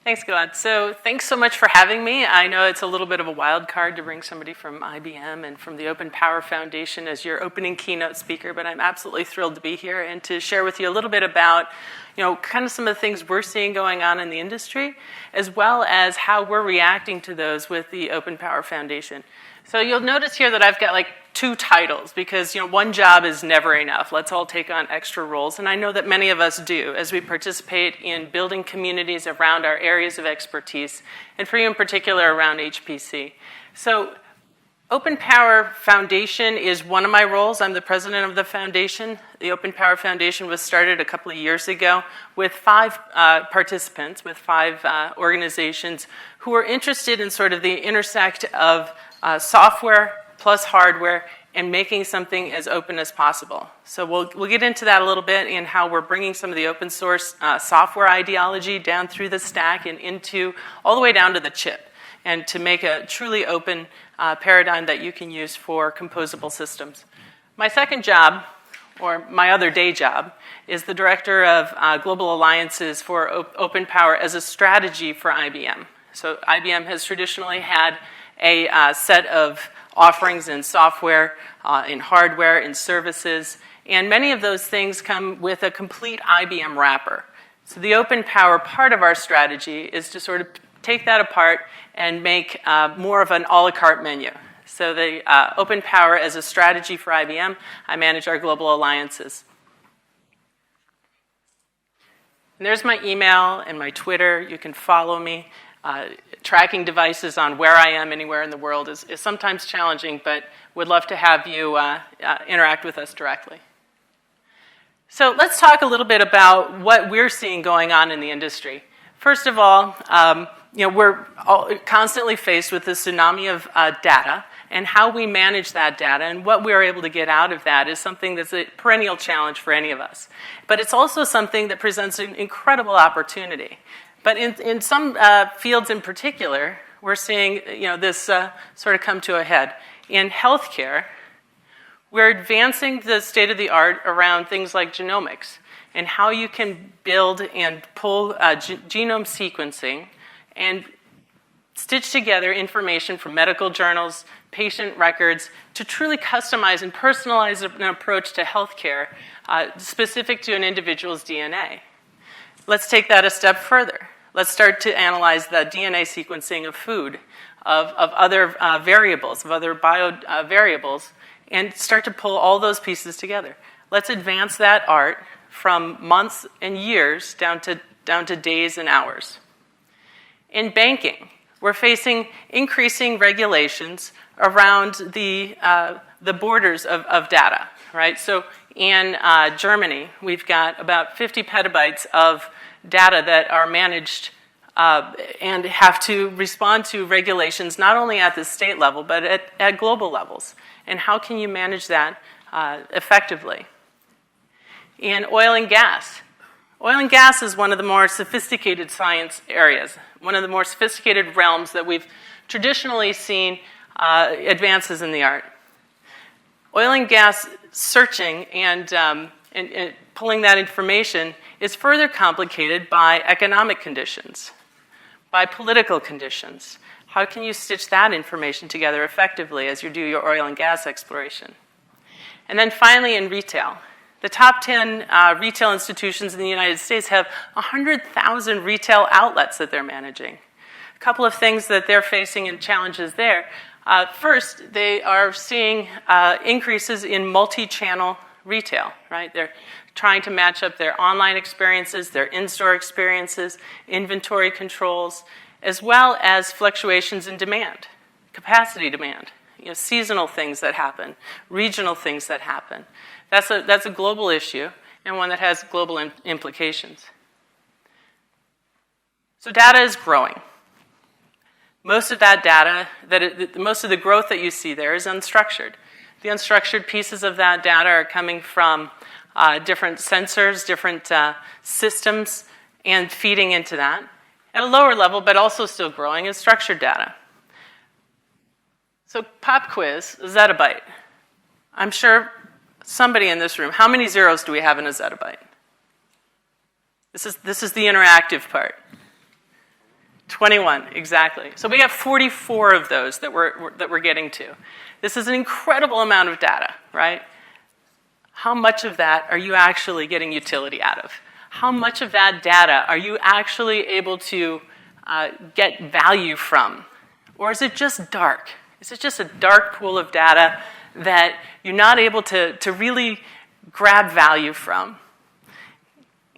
Thanks, Gilad. So thanks so much for having me. I know it's a little bit of a wild card to bring somebody from IBM and from the OpenPOWER Foundation as your opening keynote speaker, but I'm absolutely thrilled to be here and to share with you a little bit about, kind of some of the things we're seeing going on in the industry, as well as how we're reacting to those with the OpenPOWER Foundation. So you'll notice here that I've got like 2 titles because one job is never enough. Let's all take on extra roles, and I know that many of us do as we participate in building communities around our areas of expertise, and for you in particular around HPC. So OpenPOWER Foundation is one of my roles. I'm the president of the foundation. The OpenPOWER Foundation was started a couple of years ago with 5 participants, with 5 organizations who are interested in sort of the intersect of software plus hardware and making something as open as possible. So we'll get into that a little bit and how we're bringing some of the open source software ideology down through the stack and into all the way down to the chip, and to make a truly open paradigm that you can use for composable systems. My second job, or my other day job, is the director of global alliances for OpenPOWER as a strategy for IBM. So IBM has traditionally had a set of offerings in software, in hardware, in services, and many of those things come with a complete IBM wrapper. So the OpenPOWER part of our strategy is to sort of take that apart and make more of an a la carte menu. So the OpenPOWER as a strategy for IBM, I manage our global alliances. And there's my email and my Twitter. You can follow me. Tracking devices on where I am anywhere in the world is sometimes challenging, but would love to have you interact with us directly. So let's talk a little bit about what we're seeing going on in the industry. First of all, we're constantly faced with this tsunami of data, and how we manage that data and what we're able to get out of that is something that's a perennial challenge for any of us. But it's also something that presents an incredible opportunity. But in some fields in particular, we're seeing this sort of come to a head. In healthcare, we're advancing the state of the art around things like genomics and how you can build and pull genome sequencing and stitch together information from medical journals, patient records, to truly customize and personalize an approach to healthcare specific to an individual's DNA. Let's take that a step further. Let's start to analyze the DNA sequencing of food, of other variables, of other bio variables, and start to pull all those pieces together. Let's advance that art from months and years down to days and hours. In banking, we're facing increasing regulations around the borders of data, right? So in Germany, we've got about 50 petabytes of data that are managed and have to respond to regulations not only at the state level, but at global levels. And how can you manage that effectively? In oil and gas is one of the more sophisticated science areas, one of the more sophisticated realms that we've traditionally seen advances in the art. Oil and gas searching and pulling that information is further complicated by economic conditions, by political conditions. How can you stitch that information together effectively as you do your oil and gas exploration? And then finally in retail. The top 10 retail institutions in the United States have 100,000 retail outlets that they're managing. A couple of things that they're facing and challenges there. First, they are seeing increases in multi-channel retail, right? They're trying to match up their online experiences, their in-store experiences, inventory controls, as well as fluctuations in demand, capacity demand, seasonal things that happen, regional things that happen. That's a global issue and one that has global implications. So data is growing. Most of that data, most of the growth that you see there is unstructured. The unstructured pieces of that data are coming from different sensors, different systems, and feeding into that. At a lower level, but also still growing, is structured data. So pop quiz, a zettabyte. I'm sure somebody in this room, how many zeros do we have in a zettabyte? This is the interactive part. 21, exactly. So we got 44 of those that we're getting to. This is an incredible amount of data, right? How much of that are you actually getting utility out of? How much of that data are you actually able to get value from? Or is it just dark? Is it just a dark pool of data that you're not able to really grab value from?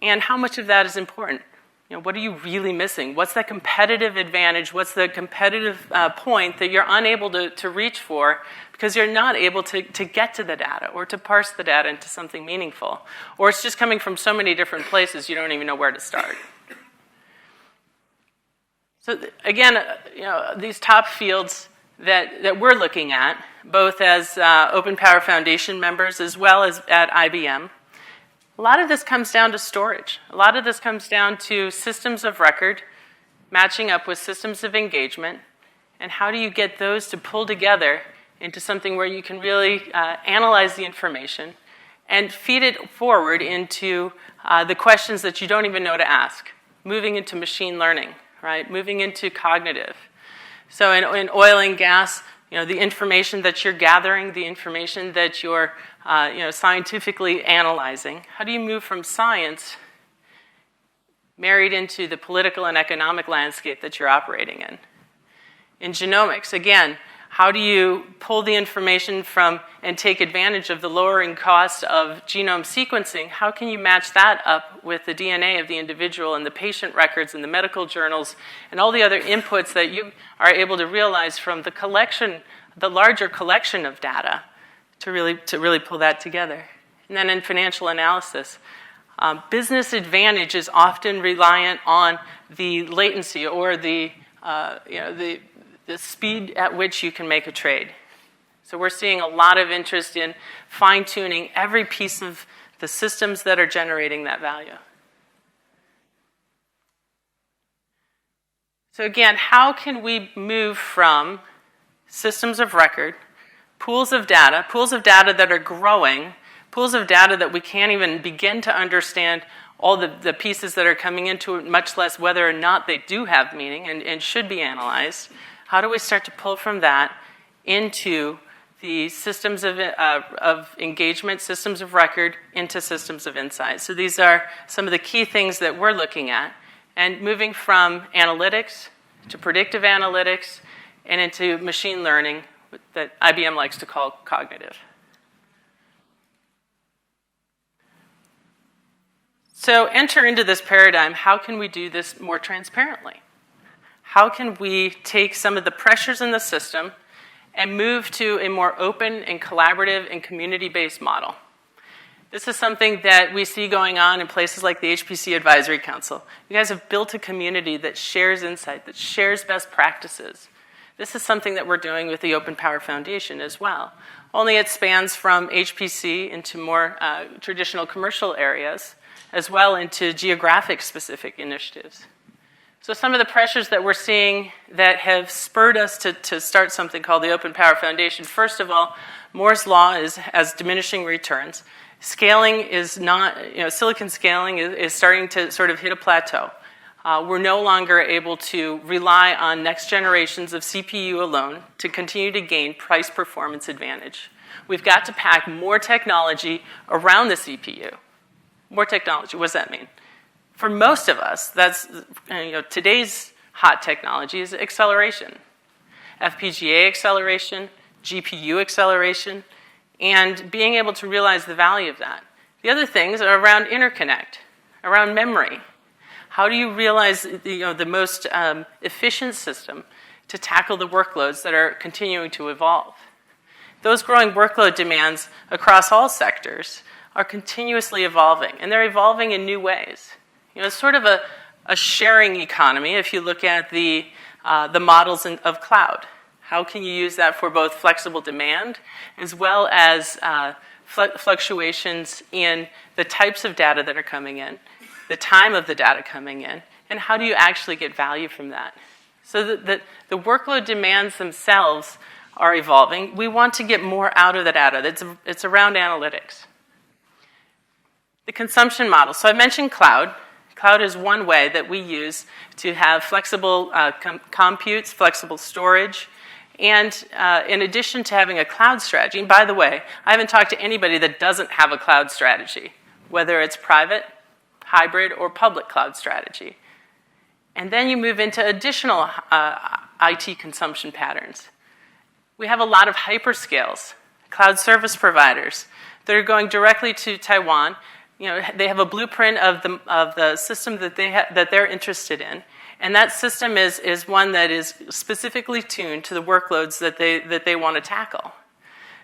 And how much of that is important? You know, what are you really missing? What's that competitive advantage? What's the competitive point that you're unable to reach for because you're not able to get to the data or to parse the data into something meaningful? Or it's just coming from so many different places you don't even know where to start. So again, you know, these top fields that we're looking at, both as OpenPOWER Foundation members as well as at IBM, a lot of this comes down to storage. A lot of this comes down to systems of record, matching up with systems of engagement, and how do you get those to pull together into something where you can really analyze the information and feed it forward into the questions that you don't even know to ask, moving into machine learning, right? Moving into cognitive. So in oil and gas, you know, the information that you're gathering, the information that you're scientifically analyzing, how do you move from science married into the political and economic landscape that you're operating in? In genomics, again, how do you pull the information from and take advantage of the lowering cost of genome sequencing? How can you match that up with the DNA of the individual and the patient records and the medical journals and all the other inputs that you are able to realize from the collection, the larger collection of data to really pull that together? And then in financial analysis, business advantage is often reliant on the latency or the speed at which you can make a trade. So we're seeing a lot of interest in fine-tuning every piece of the systems that are generating that value. So again, how can we move from systems of record, pools of data that are growing, pools of data that we can't even begin to understand all the pieces that are coming into it, much less whether or not they do have meaning and should be analyzed. How do we start to pull from that into the systems of engagement, systems of record, into systems of insight? So these are some of the key things that we're looking at. And moving from analytics to predictive analytics and into machine learning that IBM likes to call cognitive. So enter into this paradigm. How can we do this more transparently? How can we take some of the pressures in the system and move to a more open and collaborative and community-based model? This is something that we see going on in places like the HPC Advisory Council. You guys have built a community that shares insight, that shares best practices. This is something that we're doing with the OpenPOWER Foundation as well. Only it spans from HPC into more traditional commercial areas, as well into geographic-specific initiatives. So some of the pressures that we're seeing that have spurred us to start something called the OpenPOWER Foundation, first of all, Moore's Law has diminishing returns. Scaling is not, silicon scaling is starting to sort of hit a plateau. We're no longer able to rely on next generations of CPU alone to continue to gain price performance advantage. We've got to pack more technology around the CPU. More technology, what does that mean? For most of us, that's today's hot technology is acceleration. FPGA acceleration, GPU acceleration, and being able to realize the value of that. The other things are around interconnect, around memory. How do you realize the most efficient system to tackle the workloads that are continuing to evolve? Those growing workload demands across all sectors are continuously evolving, and they're evolving in new ways. It's sort of a sharing economy if you look at the models of cloud. How can you use that for both flexible demand as well as fluctuations in the types of data that are coming in, the time of the data coming in, and how do you actually get value from that? So the workload demands themselves are evolving. We want to get more out of the data. It's around analytics. The consumption model. So I mentioned cloud. Cloud is one way that we use to have flexible computes, flexible storage, and in addition to having a cloud strategy, and by the way, I haven't talked to anybody that doesn't have a cloud strategy, whether it's private, hybrid, or public cloud strategy. And then you move into additional IT consumption patterns. We have a lot of hyperscales, cloud service providers that are going directly to Taiwan. You know, they have a blueprint of the system that they're interested in, and that system is one that is specifically tuned to the workloads that they want to tackle.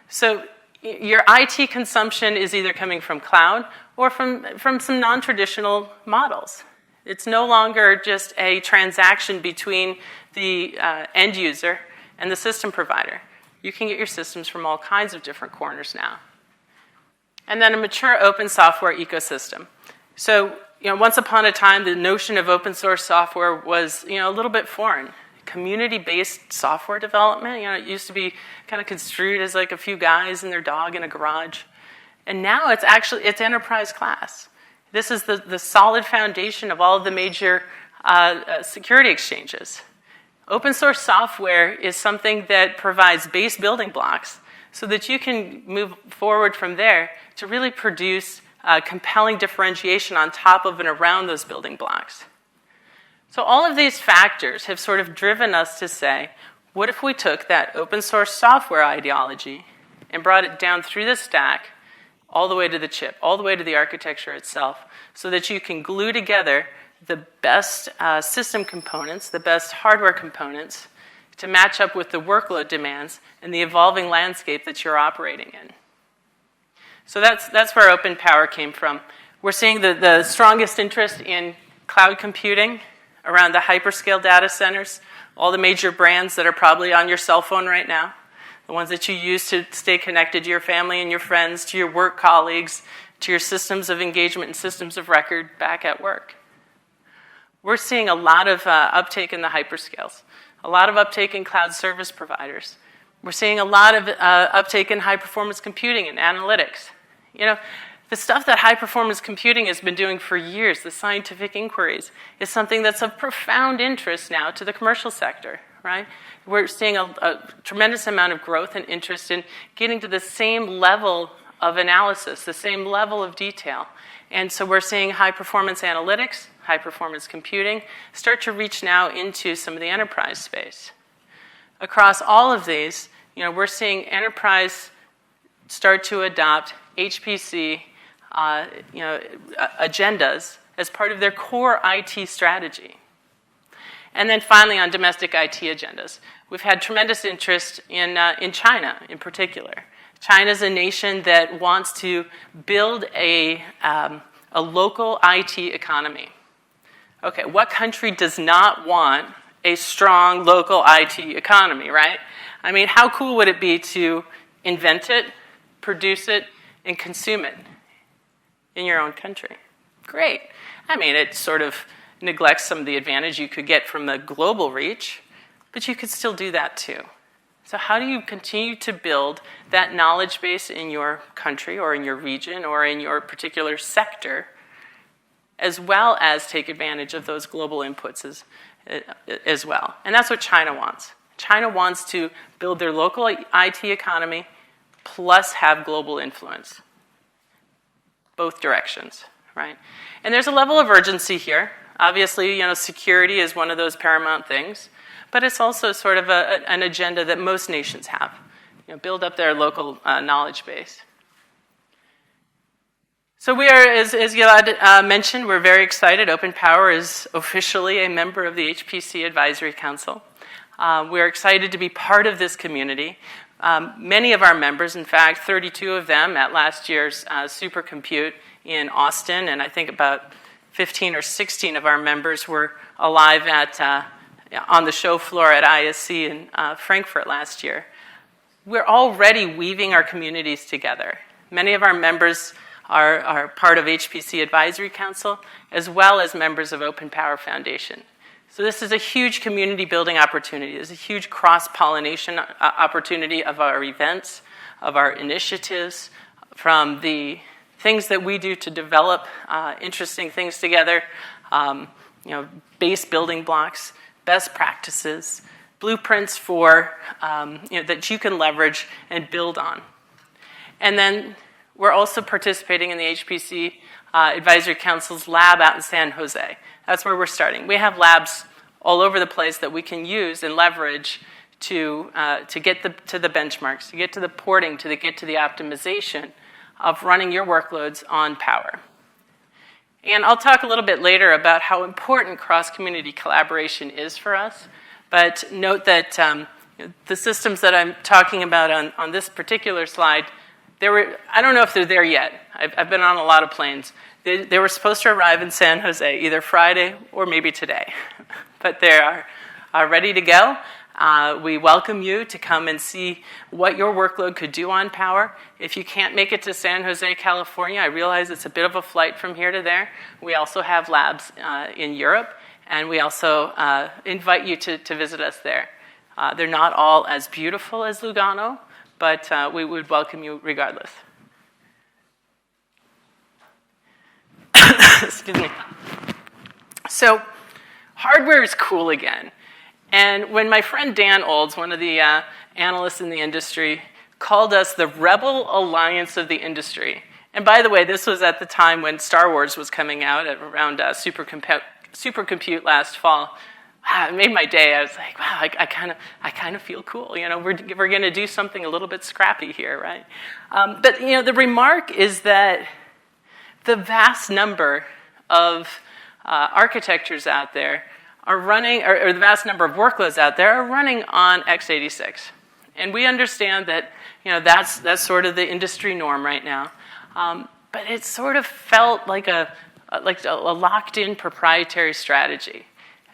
So your IT consumption is either coming from cloud or from some non-traditional models. It's no longer just a transaction between the end user and the system provider. You can get your systems from all kinds of different corners now. And then a mature open software ecosystem. So, you know, once upon a time, the notion of open source software was, you know, a little bit foreign. Community-based software development, you know, it used to be kind of construed as like a few guys and their dog in a garage. And now it's enterprise class. This is the solid foundation of all of the major security exchanges. Open source software is something that provides base building blocks so that you can move forward from there to really produce compelling differentiation on top of and around those building blocks. So all of these factors have sort of driven us to say, what if we took that open source software ideology and brought it down through the stack all the way to the chip, all the way to the architecture itself, so that you can glue together the best system components, the best hardware components, to match up with the workload demands and the evolving landscape that you're operating in. So that's where OpenPOWER came from. We're seeing the strongest interest in cloud computing around the hyperscale data centers, all the major brands that are probably on your cell phone right now, the ones that you use to stay connected to your family and your friends, to your work colleagues, to your systems of engagement and systems of record back at work. We're seeing a lot of uptake in the hyperscales, a lot of uptake in cloud service providers. We're seeing a lot of uptake in high-performance computing and analytics. You know, the stuff that high-performance computing has been doing for years, the scientific inquiries, is something that's of profound interest now to the commercial sector, right? We're seeing a tremendous amount of growth and interest in getting to the same level of analysis, the same level of detail. And so we're seeing high-performance analytics, high-performance computing start to reach now into some of the enterprise space. Across all of these, you know, we're seeing enterprise start to adopt HPC agendas as part of their core IT strategy. And then finally, on domestic IT agendas, we've had tremendous interest in China in particular. China's a nation that wants to build a local IT economy. Okay, what country does not want a strong local IT economy, right? I mean, how cool would it be to invent it, produce it, and consume it in your own country? Great. I mean, it sort of neglects some of the advantage you could get from the global reach, but you could still do that too. So how do you continue to build that knowledge base in your country or in your region or in your particular sector, as well as take advantage of those global inputs as well? And that's what China wants. China wants to build their local IT economy plus have global influence. Both directions, right? And there's a level of urgency here. Obviously, you know, security is one of those paramount things, but it's also sort of an agenda that most nations have. You know, build up their local knowledge base. So we are, as Gilad mentioned, we're very excited. OpenPOWER is officially a member of the HPC Advisory Council. We're excited to be part of this community. Many of our members, in fact, 32 of them at last year's Supercompute in Austin, and I think about 15 or 16 of our members were alive on the show floor at ISC in Frankfurt last year. We're already weaving our communities together. Many of our members are part of HPC Advisory Council, as well as members of OpenPOWER Foundation. So this is a huge community building opportunity. There's a huge cross-pollination opportunity of our events, of our initiatives, from the things that we do to develop interesting things together, base building blocks, best practices, blueprints for that you can leverage and build on. And then we're also participating in the HPC Advisory Council's lab out in San Jose. That's where we're starting. We have labs all over the place that we can use and leverage to get to the benchmarks, to get to the porting, to get to the optimization of running your workloads on Power. And I'll talk a little bit later about how important cross-community collaboration is for us, but note that the systems that I'm talking about on this particular slide, I don't know if they're there yet. I've been on a lot of planes. They were supposed to arrive in San Jose either Friday or maybe today, but they are ready to go. We welcome you to come and see what your workload could do on Power. If you can't make it to San Jose, California, I realize it's a bit of a flight from here to there. We also have labs in Europe, and we also invite you to visit us there. They're not all as beautiful as Lugano, but we would welcome you regardless. Excuse me. So, hardware is cool again. And when my friend Dan Olds, one of the analysts in the industry, called us the rebel alliance of the industry. And by the way, this was at the time when Star Wars was coming out at around Supercompute last fall. It made my day. I was like, wow, I kind of feel cool. We're going to do something a little bit scrappy here, right? But the remark is that the vast number of architectures out there are running, or the vast number of workloads out there are running on x86. And we understand that, that's sort of the industry norm right now. But it sort of felt like a locked-in proprietary strategy.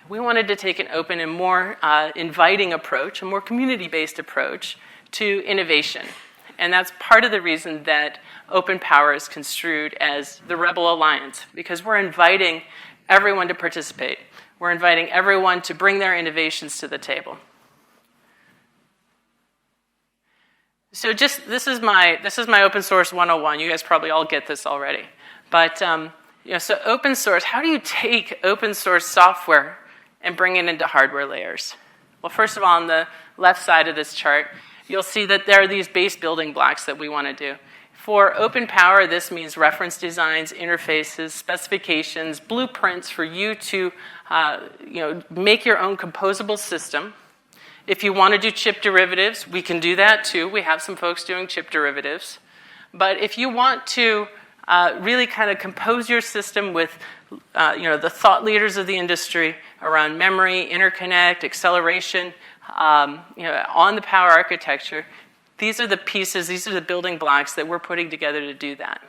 We wanted to take an open and more inviting approach, a more community-based approach to innovation. And that's part of the reason that OpenPOWER is construed as the Rebel Alliance, because we're inviting everyone to participate. We're inviting everyone to bring their innovations to the table. So this is my open source 101. You guys probably all get this already. But so open source, how do you take open source software and bring it into hardware layers? Well, first of all, on the left side of this chart, you'll see that there are these base building blocks that we want to do. For OpenPOWER, this means reference designs, interfaces, specifications, blueprints for you to make your own composable system. If you want to do chip derivatives, we can do that too. We have some folks doing chip derivatives. But if you want to really kind of compose your system with the thought leaders of the industry around memory, interconnect, acceleration, on the Power architecture, these are the pieces, these are the building blocks that we're putting together to do that.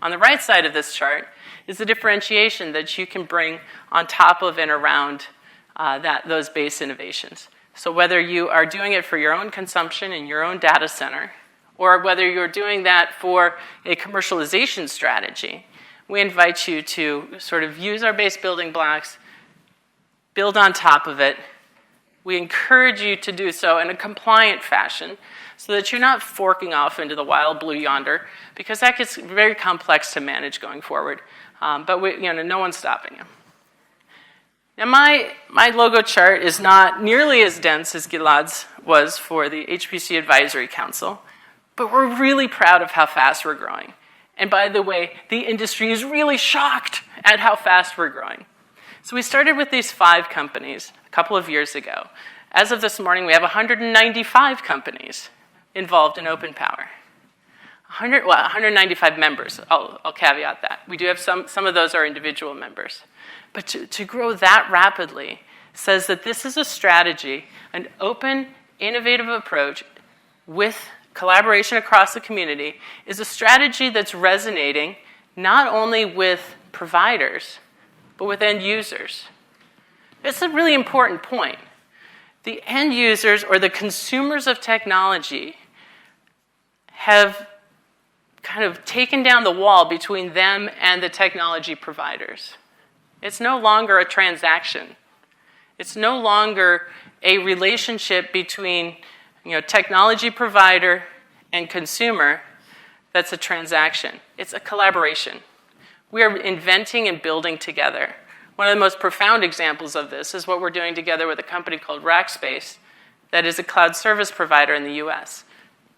On the right side of this chart is the differentiation that you can bring on top of and around those base innovations. So whether you are doing it for your own consumption in your own data center, or whether you're doing that for a commercialization strategy, we invite you to sort of use our base building blocks, build on top of it. We encourage you to do so in a compliant fashion so that you're not forking off into the wild blue yonder, because that gets very complex to manage going forward. But no one's stopping you. Now, my logo chart is not nearly as dense as Gilad's was for the HPC Advisory Council, but we're really proud of how fast we're growing. And by the way, the industry is really shocked at how fast we're growing. So we started with these 5 companies a couple of years ago. As of this morning, we have 195 companies involved in OpenPOWER. 195 members. I'll caveat that. We do have some of those are individual members. But to grow that rapidly says that this is a strategy, an open, innovative approach with collaboration across the community is a strategy that's resonating not only with providers, but with end users. It's a really important point. The end users, or the consumers of technology, have kind of taken down the wall between them and the technology providers. It's no longer a transaction. It's no longer a relationship between technology provider and consumer that's a transaction. It's a collaboration. We are inventing and building together. One of the most profound examples of this is what we're doing together with a company called Rackspace that is a cloud service provider in the US.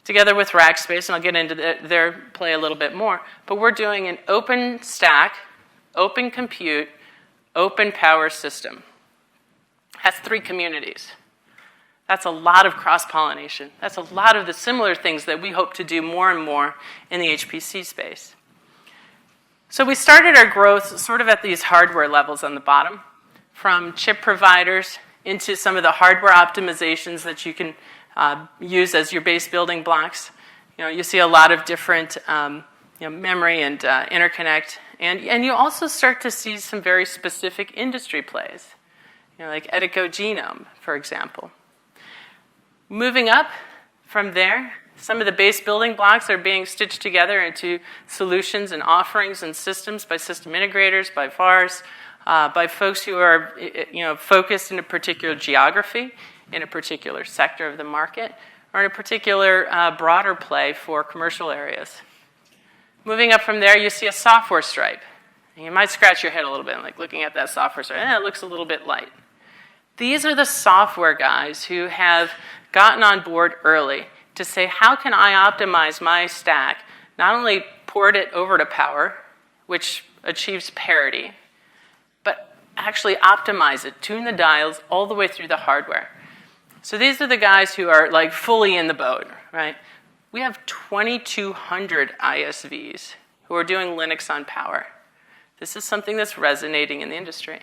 Together with Rackspace, and I'll get into their play a little bit more, but we're doing an open stack, open compute, open power system. Has 3 communities. That's a lot of cross-pollination. That's a lot of the similar things that we hope to do more and more in the HPC space. So we started our growth sort of at these hardware levels on the bottom, from chip providers into some of the hardware optimizations that you can use as your base building blocks. You see a lot of different memory and interconnect, and you also start to see some very specific industry plays, like Edico Genome, for example. Moving up from there, some of the base building blocks are being stitched together into solutions and offerings and systems by system integrators, by VARs, by folks who are focused in a particular geography, in a particular sector of the market, or in a particular broader play for commercial areas. Moving up from there, you see a software stripe. And you might scratch your head a little bit, like looking at that software stripe. It looks a little bit light. These are the software guys who have gotten on board early to say, how can I optimize my stack, not only port it over to Power, which achieves parity, but actually optimize it, tune the dials all the way through the hardware. So these are the guys who are like fully in the boat, right? We have 2,200 ISVs who are doing Linux on Power. This is something that's resonating in the industry.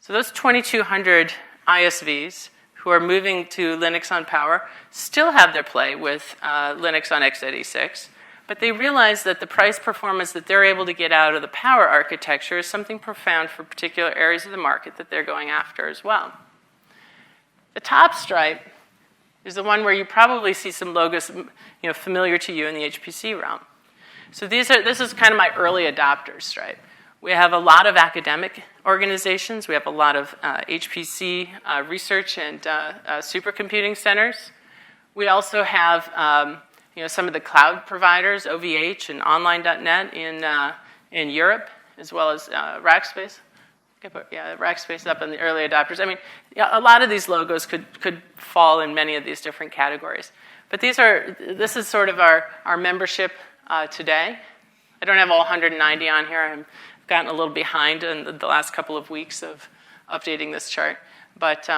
So those 2,200 ISVs who are moving to Linux on Power still have their play with Linux on x86, but they realize that the price performance that they're able to get out of the Power architecture is something profound for particular areas of the market that they're going after as well. The top stripe is the one where you probably see some logos familiar to you in the HPC realm. So this is kind of my early adopters stripe. We have a lot of academic organizations. We have a lot of HPC research and supercomputing centers. We also have some of the cloud providers, OVH and Online.net in Europe, as well as Rackspace. Yeah, Rackspace up in the early adopters. I mean, a lot of these logos could fall in many of these different categories. But this is sort of our membership today. I don't have all 190 on here. I've gotten a little behind in the last couple of weeks of updating this chart. But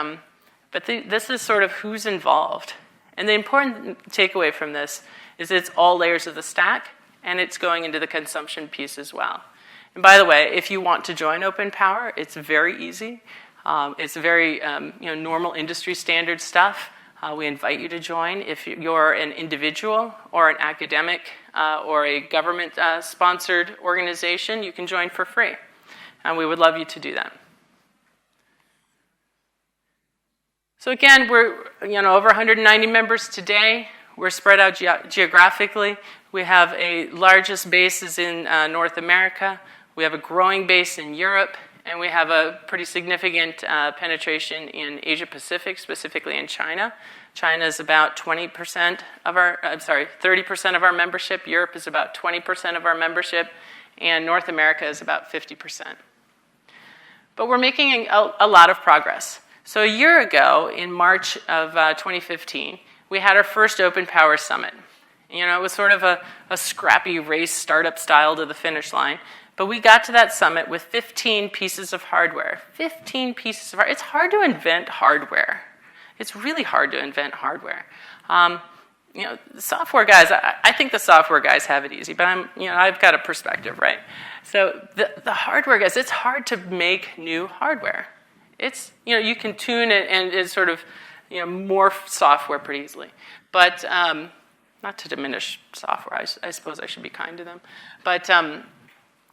this is sort of who's involved. And the important takeaway from this is it's all layers of the stack, and it's going into the consumption piece as well. And by the way, if you want to join OpenPOWER, it's very easy. It's very normal industry standard stuff. We invite you to join. If you're an individual or an academic or a government-sponsored organization, you can join for free. And we would love you to do that. So again, we're over 190 members today. We're spread out geographically. We have a largest base is in North America. We have a growing base in Europe, and we have a pretty significant penetration in Asia Pacific, specifically in China. China is about 30% of our membership. Europe is about 20% of our membership, and North America is about 50%. But we're making a lot of progress. So a year ago, in March of 2015, we had our first OpenPOWER Summit. It was sort of a scrappy race, startup style to the finish line. But we got to that summit with 15 pieces of hardware. 15 pieces of hardware. It's hard to invent hardware. It's really hard to invent hardware. The software guys, I think the software guys have it easy, but I've got a perspective, right? So the hardware guys, it's hard to make new hardware. It's, you can tune it and it's sort of, morph software pretty easily. But not to diminish software, I suppose I should be kind to them. But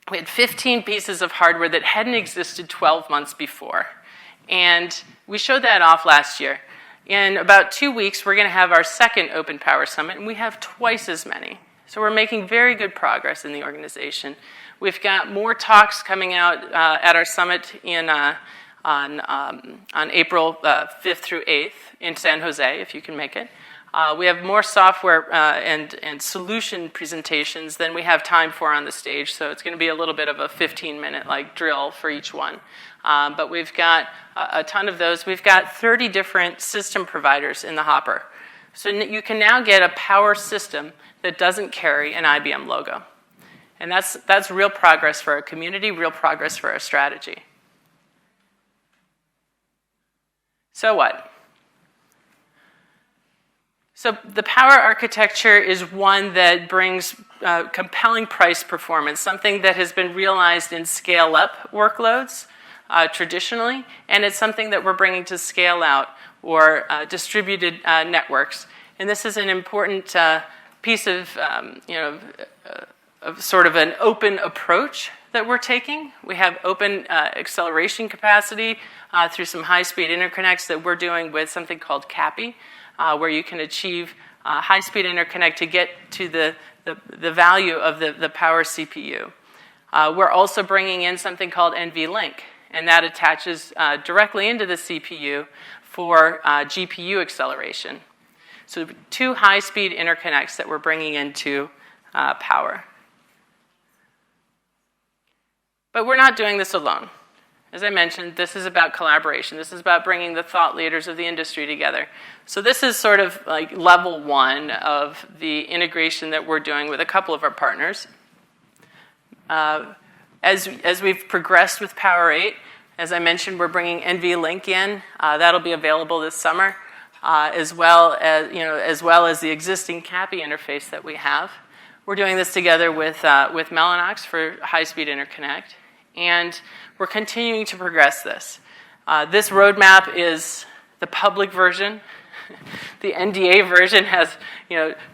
we had 15 pieces of hardware that hadn't existed 12 months before. And we showed that off last year. In about 2 weeks, we're going to have our second OpenPOWER Summit, and we have twice as many. So we're making very good progress in the organization. We've got more talks coming out at our summit on April 5th through 8th in San Jose, if you can make it. We have more software and solution presentations than we have time for on the stage, so it's going to be a little bit of a 15-minute like drill for each one. But we've got a ton of those. We've got 30 different system providers in the hopper. So you can now get a power system that doesn't carry an IBM logo. And that's real progress for our community, real progress for our strategy. So what? So the power architecture is one that brings compelling price performance, something that has been realized in scale-up workloads traditionally, and it's something that we're bringing to scale-out or distributed networks. And this is an important piece of, of sort of an open approach that we're taking. We have open acceleration capacity through some high-speed interconnects that we're doing with something called CAPI, where you can achieve high-speed interconnect to get to the value of the power CPU. We're also bringing in something called NVLink, and that attaches directly into the CPU for GPU acceleration. So 2 high-speed interconnects that we're bringing into power. But we're not doing this alone. As I mentioned, this is about collaboration. This is about bringing the thought leaders of the industry together. So this is sort of like level 1 of the integration that we're doing with a couple of our partners. As we've progressed with Power 8, as I mentioned, we're bringing NVLink in. That'll be available this summer, as well as the existing CAPI interface that we have. We're doing this together with Mellanox for high-speed interconnect, and we're continuing to progress this. This roadmap is the public version. The NDA version has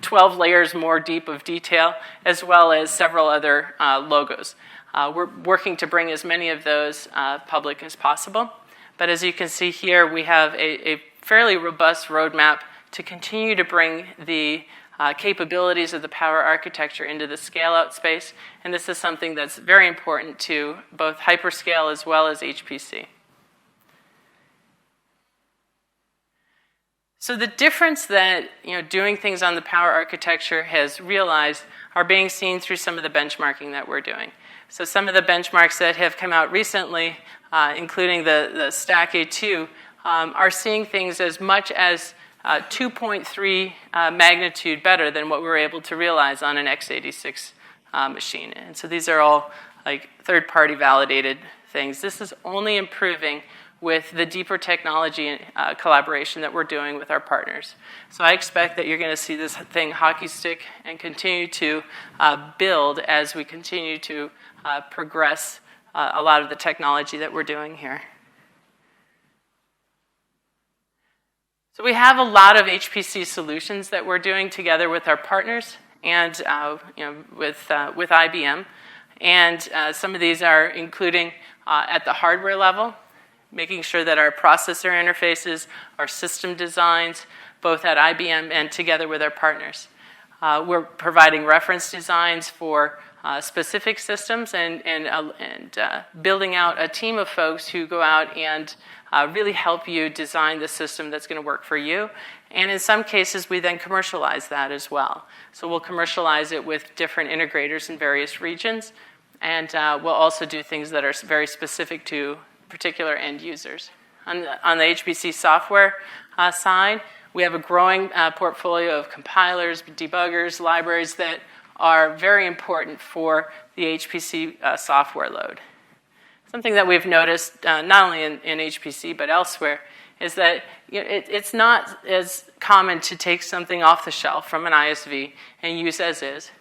12 layers more deep of detail, as well as several other logos. We're working to bring as many of those public as possible. But as you can see here, we have a fairly robust roadmap to continue to bring the capabilities of the power architecture into the scale-out space. And this is something that's very important to both hyperscale as well as HPC. So the difference that doing things on the power architecture has realized are being seen through some of the benchmarking that we're doing. So some of the benchmarks that have come out recently, including the Stack A2, are seeing things as much as 2.3 magnitude better than what we were able to realize on an x86 machine. And so these are all like third-party validated things. This is only improving with the deeper technology collaboration that we're doing with our partners. So I expect that you're going to see this thing hockey stick and continue to build as we continue to progress a lot of the technology that we're doing here. So we have a lot of HPC solutions that we're doing together with our partners and with IBM. And some of these are including at the hardware level, making sure that our processor interfaces, our system designs, both at IBM and together with our partners. We're providing reference designs for specific systems and building out a team of folks who go out and really help you design the system that's going to work for you. And in some cases, we then commercialize that as well. So we'll commercialize it with different integrators in various regions. And we'll also do things that are very specific to particular end users. On the HPC software side, we have a growing portfolio of compilers, debuggers, libraries that are very important for the HPC software load. Something that we've noticed, not only in HPC but elsewhere, is that it's not as common to take something off the shelf from an ISV and use as is.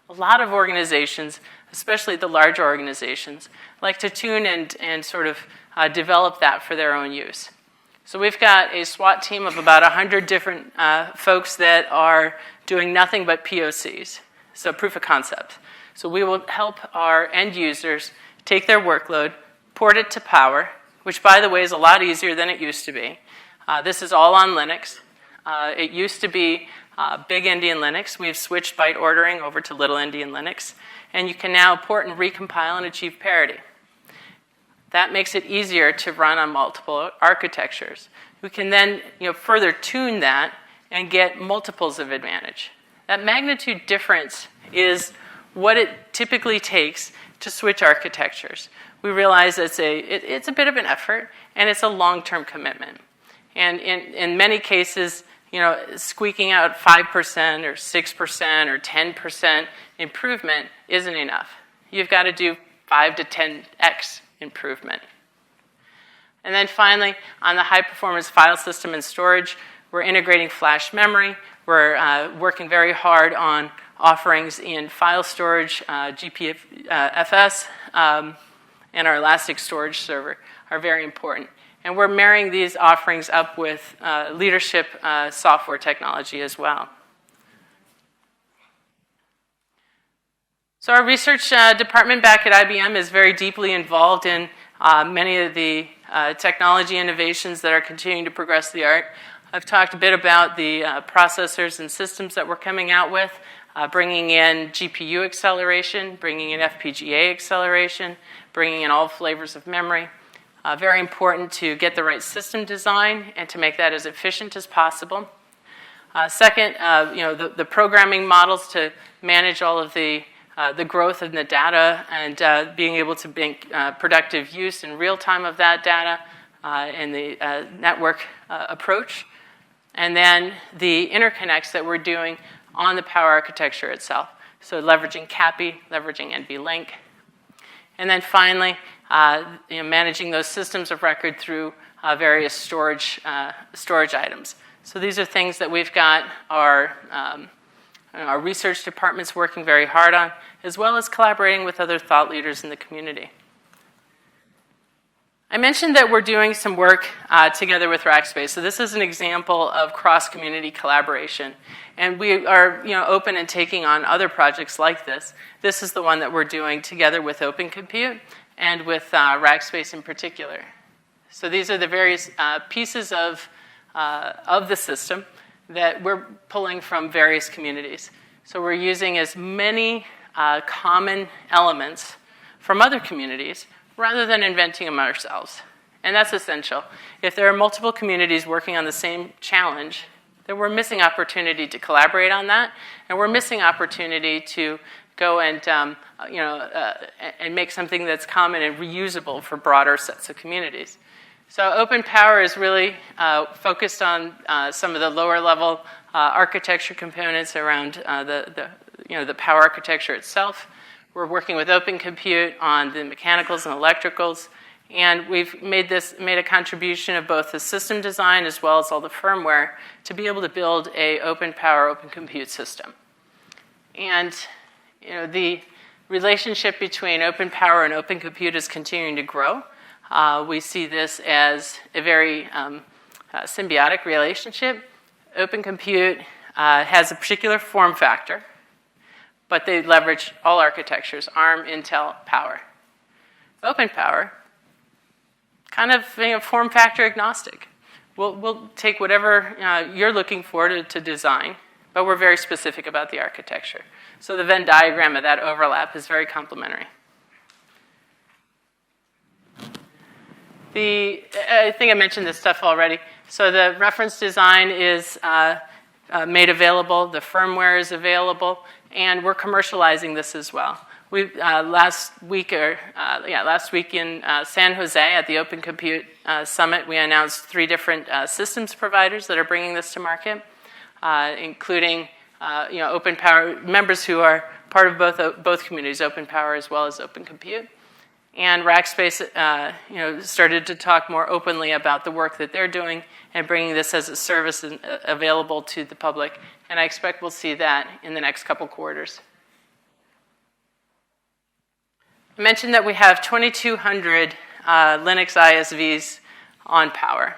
A lot of organizations, especially the larger organizations, like to tune and sort of develop that for their own use. So we've got a SWAT team of about 100 different folks that are doing nothing but POCs, so proof of concept. So we will help our end users take their workload, port it to Power, which, by the way, is a lot easier than it used to be. This is all on Linux. It used to be Big Indian Linux. We've switched byte ordering over to Little Indian Linux. And you can now port and recompile and achieve parity. That makes it easier to run on multiple architectures. We can then further tune that and get multiples of advantage. That magnitude difference is what it typically takes to switch architectures. We realize it's a bit of an effort, and it's a long-term commitment. And in many cases, squeaking out 5% or 6% or 10% improvement isn't enough. You've got to do 5 to 10x improvement. And then finally, on the high-performance file system and storage, we're integrating flash memory. We're working very hard on offerings in file storage, GPFS, and our Elastic Storage Server are very important. And we're marrying these offerings up with leadership software technology as well. So our research department back at IBM is very deeply involved in many of the technology innovations that are continuing to progress the art. I've talked a bit about the processors and systems that we're coming out with, bringing in GPU acceleration, bringing in FPGA acceleration, bringing in all flavors of memory. Very important to get the right system design and to make that as efficient as possible. Second, the programming models to manage all of the growth in the data and being able to make productive use in real time of that data and the network approach. And then the interconnects that we're doing on the Power architecture itself. So leveraging CAPI, leveraging NVLink. And then finally, managing those systems of record through various storage items. So these are things that we've got our research departments working very hard on, as well as collaborating with other thought leaders in the community. I mentioned that we're doing some work together with Rackspace. So this is an example of cross-community collaboration. And we are open and taking on other projects like this. This is the one that we're doing together with OpenCompute and with Rackspace in particular. So these are the various pieces of the system that we're pulling from various communities. So we're using as many common elements from other communities rather than inventing them ourselves. And that's essential. If there are multiple communities working on the same challenge, then we're missing opportunity to collaborate on that, and we're missing opportunity to go and and make something that's common and reusable for broader sets of communities. So OpenPOWER is really focused on some of the lower level architecture components around the Power architecture itself. We're working with OpenCompute on the mechanicals and electricals, and we've made a contribution of both the system design as well as all the firmware to be able to build a OpenPOWER OpenCompute system. And the relationship between OpenPOWER and OpenCompute is continuing to grow. We see this as a very symbiotic relationship. OpenCompute has a particular form factor, but they leverage all architectures, ARM, Intel, Power. OpenPOWER, kind of form factor agnostic. We'll take whatever you're looking for to design, but we're very specific about the architecture. So the Venn diagram of that overlap is very complementary. I think I mentioned this stuff already. So the reference design is made available, the firmware is available, and we're commercializing this as well. We last week in San Jose at the OpenCompute Summit, we announced 3 different systems providers that are bringing this to market, including OpenPOWER members who are part of both communities, OpenPOWER as well as OpenCompute. And Rackspace, started to talk more openly about the work that they're doing and bringing this as a service available to the public. And I expect we'll see that in the next couple quarters. I mentioned that we have 2,200 Linux ISVs on Power.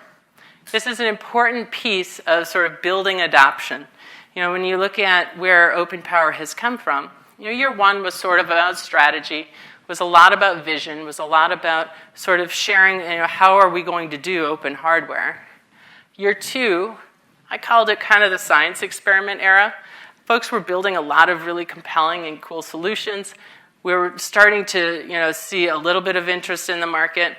This is an important piece of sort of building adoption. When you look at where OpenPOWER has come from, year one was sort of about strategy, was a lot about vision, was a lot about sort of sharing, how are we going to do open hardware. Year two, I called it kind of the science experiment era. Folks were building a lot of really compelling and cool solutions. We were starting to, see a little bit of interest in the market.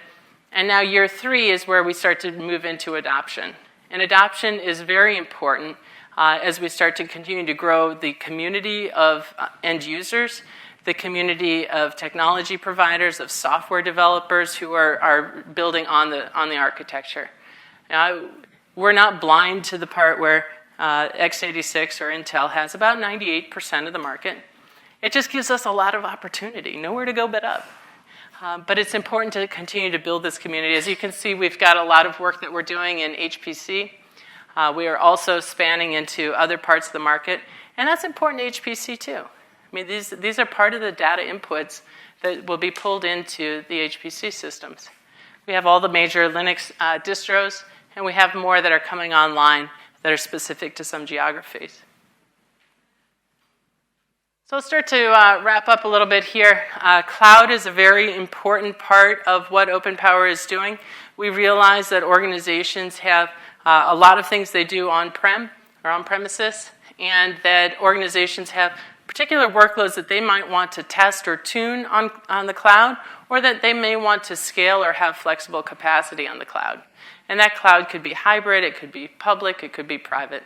And now year three is where we start to move into adoption. And adoption is very important as we start to continue to grow the community of end users, the community of technology providers, of software developers who are building on the architecture. We're not blind to the part where x86 or Intel has about 98% of the market. It just gives us a lot of opportunity, nowhere to go but up. But it's important to continue to build this community. As you can see, we've got a lot of work that we're doing in HPC. We are also spanning into other parts of the market, and that's important to HPC too. I mean, these are part of the data inputs that will be pulled into the HPC systems. We have all the major Linux distros, and we have more that are coming online that are specific to some geographies. So I'll start to wrap up a little bit here. Cloud is a very important part of what OpenPOWER is doing. We realize that organizations have a lot of things they do on-prem or on-premises, and that organizations have particular workloads that they might want to test or tune on the cloud, or that they may want to scale or have flexible capacity on the cloud. And that cloud could be hybrid, it could be public, it could be private.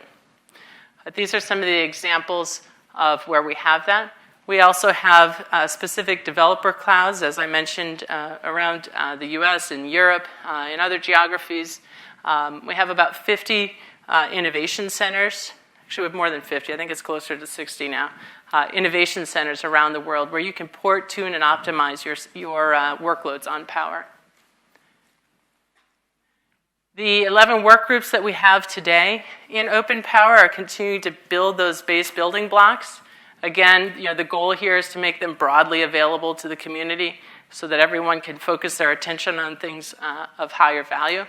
These are some of the examples of where we have that. We also have specific developer clouds, as I mentioned, around the US and Europe, in other geographies. We have about 50 innovation centers. Actually, we have more than 50. I think it's closer to 60 now. Innovation centers around the world where you can port, tune, and optimize your workloads on Power. The 11 work groups that we have today in OpenPOWER are continuing to build those base building blocks. Again, the goal here is to make them broadly available to the community so that everyone can focus their attention on things of higher value.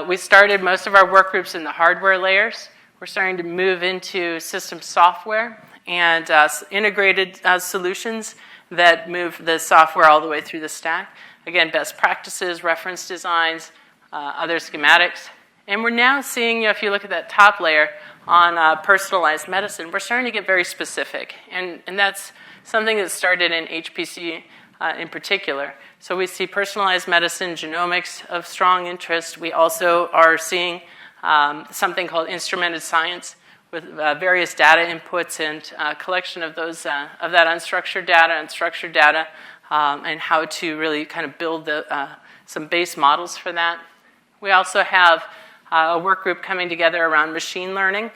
We started most of our work groups in the hardware layers. We're starting to move into system software and integrated solutions that move the software all the way through the stack. Again, best practices, reference designs, other schematics. And we're now seeing, if you look at that top layer on personalized medicine, we're starting to get very specific. And that's something that started in HPC in particular. So we see personalized medicine, genomics of strong interest. We also are seeing something called instrumented science with various data inputs and collection of those of that unstructured data and structured data, and how to really kind of build some base models for that. We also have a work group coming together around machine learning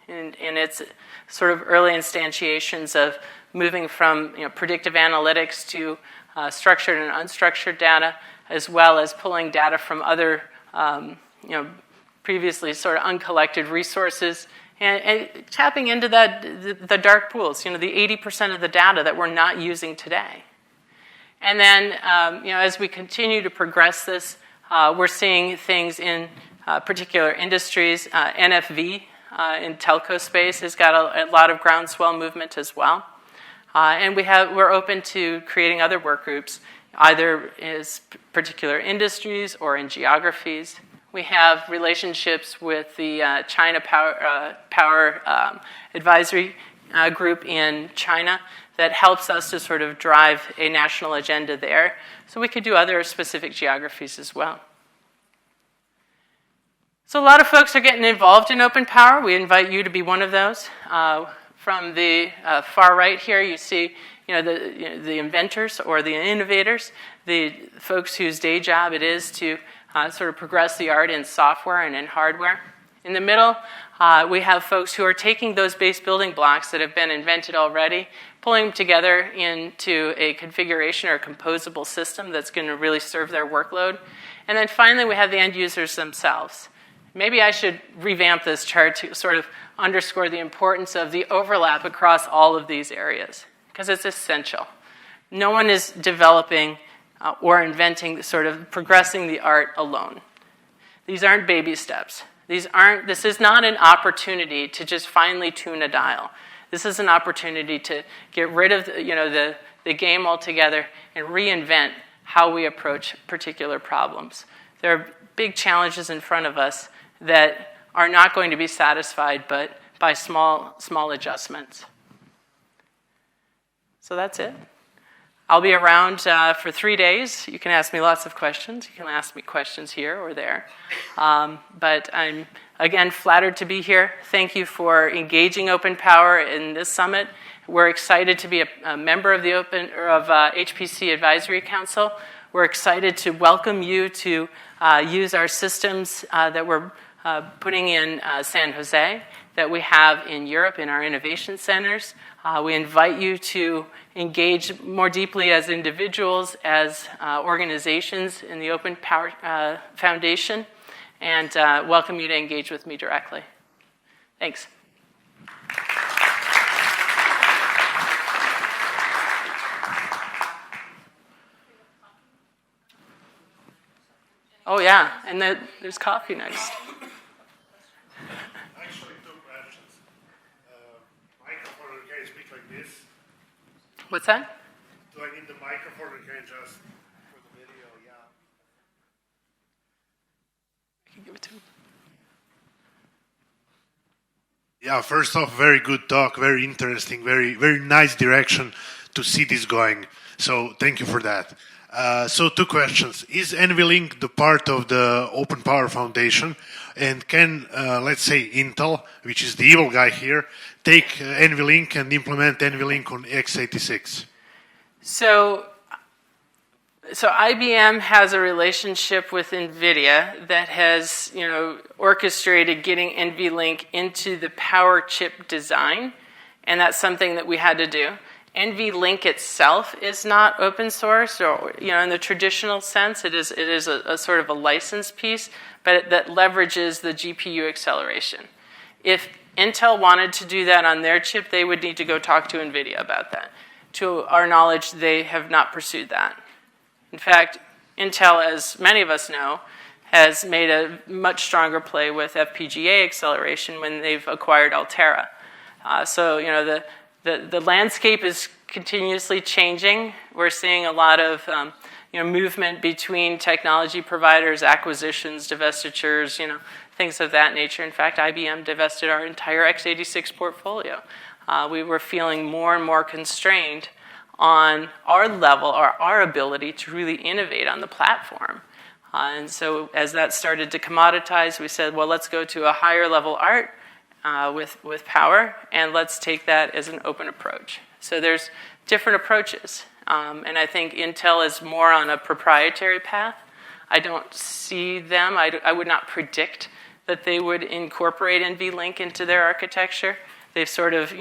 and its sort of early instantiations of moving from predictive analytics to structured and unstructured data, as well as pulling data from other previously sort of uncollected resources and tapping into the dark pools, the 80% of the data that we're not using today. And then as we continue to progress this, we're seeing things in particular industries. NFV in telco space has got a lot of groundswell movement as well. And we're open to creating other work groups, either as particular industries or in geographies. We have relationships with the China Power Advisory Group in China that helps us to sort of drive a national agenda there. So we could do other specific geographies as well. So a lot of folks are getting involved in OpenPOWER. We invite you to be one of those. From the far right here, you see the inventors or the innovators, the folks whose day job it is to sort of progress the art in software and in hardware. In the middle, we have folks who are taking those base building blocks that have been invented already, pulling them together into a configuration or a composable system that's going to really serve their workload. And then finally, we have the end users themselves. Maybe I should revamp this chart to sort of underscore the importance of the overlap across all of these areas, because it's essential. No one is developing or inventing, sort of progressing the art alone. These aren't baby steps. This is not an opportunity to just finely tune a dial. This is an opportunity to get rid of the game altogether and reinvent how we approach particular problems. There are big challenges in front of us that are not going to be satisfied but by small adjustments. So that's it. I'll be around for 3 days. You can ask me lots of questions. You can ask me questions here or there. But I'm, again, flattered to be here. Thank you for engaging OpenPOWER in this summit. We're excited to be a member of the HPC Advisory Council. We're excited to welcome you to use our systems that we're putting in San Jose, that we have in Europe in our innovation centers. We invite you to engage more deeply as individuals, as organizations in the OpenPOWER Foundation, and welcome you to engage with me directly. Thanks. Oh, yeah, and there's coffee next. Actually, 2 questions. Microphone, can you speak like this? What's that? Do I need the microphone, or can I just for the video? Yeah. I can give it to him. Yeah, first off, very good talk, very interesting, very nice direction to see this going. So thank you for that. So 2 questions. Is NVLink the part of the OpenPOWER Foundation? And can, let's say, Intel, which is the evil guy here, take NVLink and implement NVLink on x86? So IBM has a relationship with NVIDIA that has, orchestrated getting NVLink into the power chip design, and that's something that we had to do. NVLink itself is not open source, or in the traditional sense, it is a sort of a license piece, but that leverages the GPU acceleration. If Intel wanted to do that on their chip, they would need to go talk to NVIDIA about that. To our knowledge, they have not pursued that. In fact, Intel, as many of us know, has made a much stronger play with FPGA acceleration when they've acquired Altera. The landscape is continuously changing. We're seeing a lot of movement between technology providers, acquisitions, divestitures, things of that nature. In fact, IBM divested our entire x86 portfolio. We were feeling more and more constrained on our level, or our ability to really innovate on the platform. And so as that started to commoditize, we said, well, let's go to a higher level art with power, and let's take that as an open approach. So there's different approaches, and I think Intel is more on a proprietary path. I don't see them, I would not predict that they would incorporate NVLink into their architecture. They've sort of,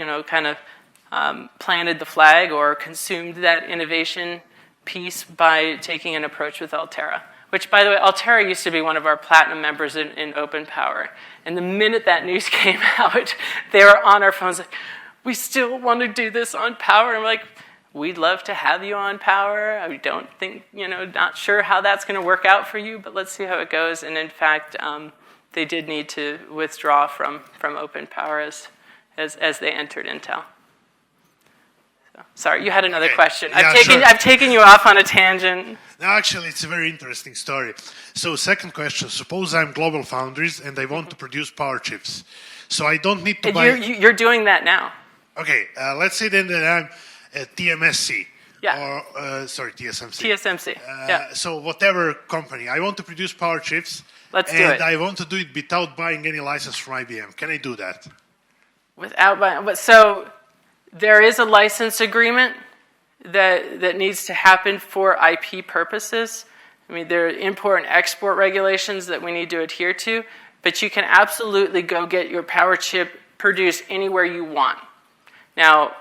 planted the flag or consumed that innovation piece by taking an approach with Altera. Which, by the way, Altera used to be one of our platinum members in OpenPOWER. And the minute that news came out, they were on our phones like, we still want to do this on Power. And we're like, we'd love to have you on Power. I don't think, not sure how that's going to work out for you, but let's see how it goes. And in fact, they did need to withdraw from OpenPOWER as they entered Intel. Sorry, you had another question. Yeah, I've taken you off on a tangent. No, actually, it's a very interesting story. So, second question. Suppose I'm Global Foundries and I want to produce power chips. So I don't need to buy... You're doing that now. Okay, let's say then that I'm at TMSC. Yeah. Or, TSMC. TSMC, yeah. So whatever company. I want to produce power chips. Let's do it. And I want to do it without buying any license from IBM. Can I do that? Without buying... So... There is a license agreement that needs to happen for IP purposes. I mean, there are import and export regulations that we need to adhere to, but you can absolutely go get your power chip produced anywhere you want. Now,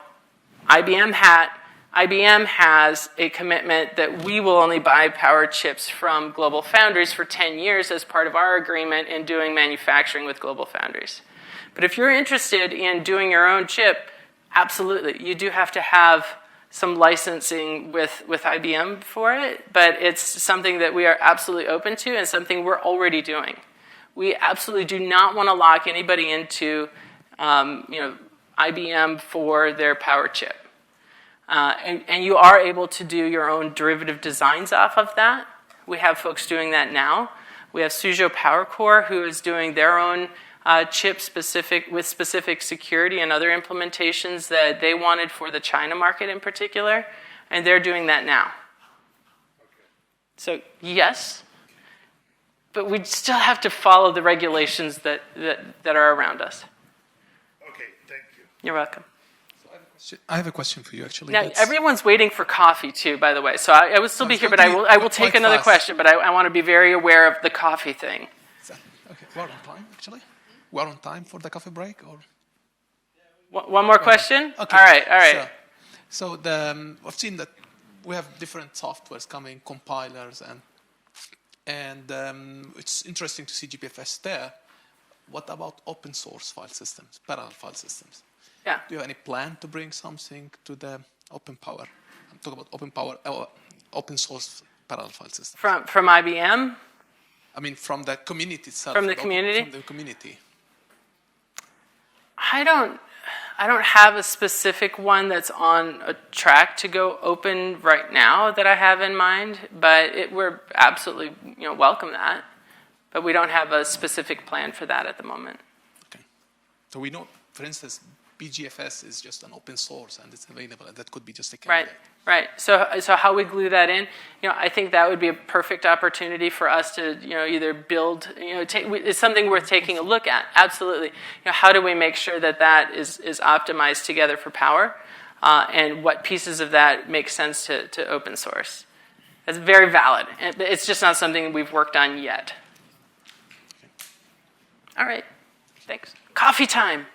IBM has a commitment that we will only buy power chips from Global Foundries for 10 years as part of our agreement in doing manufacturing with Global Foundries. But if you're interested in doing your own chip, absolutely. You do have to have some licensing with IBM for it, but it's something that we are absolutely open to and something we're already doing. We absolutely do not want to lock anybody into IBM for their power chip. And you are able to do your own derivative designs off of that. We have folks doing that now. We have Suzhou Power Core, who is doing their own chip with specific security and other implementations that they wanted for the China market in particular. and they're doing that now. So yes, but we still have to follow the regulations that are around us. Okay, thank you. You're welcome. I have a question for you, actually. Now, everyone's waiting for coffee, too, by the way. So I will still be here, but I will take another question. But I want to be very aware of the coffee thing. Okay, we're on time, actually. We're on time for the coffee break, or? One more question? Okay. All right. So I've seen that we have different softwares coming, compilers, and it's interesting to see GPFS there. What about open source file systems, parallel file systems? Yeah. Do you have any plan to bring something to the OpenPOWER? I'm talking about OpenPOWER, open source parallel file system. From IBM? I mean, from the community itself. From the community? From the community. I don't have a specific one that's on a track to go open right now that I have in mind, but we're absolutely welcome that. But we don't have a specific plan for that at the moment. Okay. So we know, for instance, BGFS is just an open source and it's available, and that could be just a candidate. Right. So how we glue that in, I think that would be a perfect opportunity for us to, either build, it's something worth taking a look at. Absolutely. How do we make sure that is optimized together for power, and what pieces of that make sense to open source? That's very valid. It's just not something we've worked on yet. All right. Thanks. Coffee time.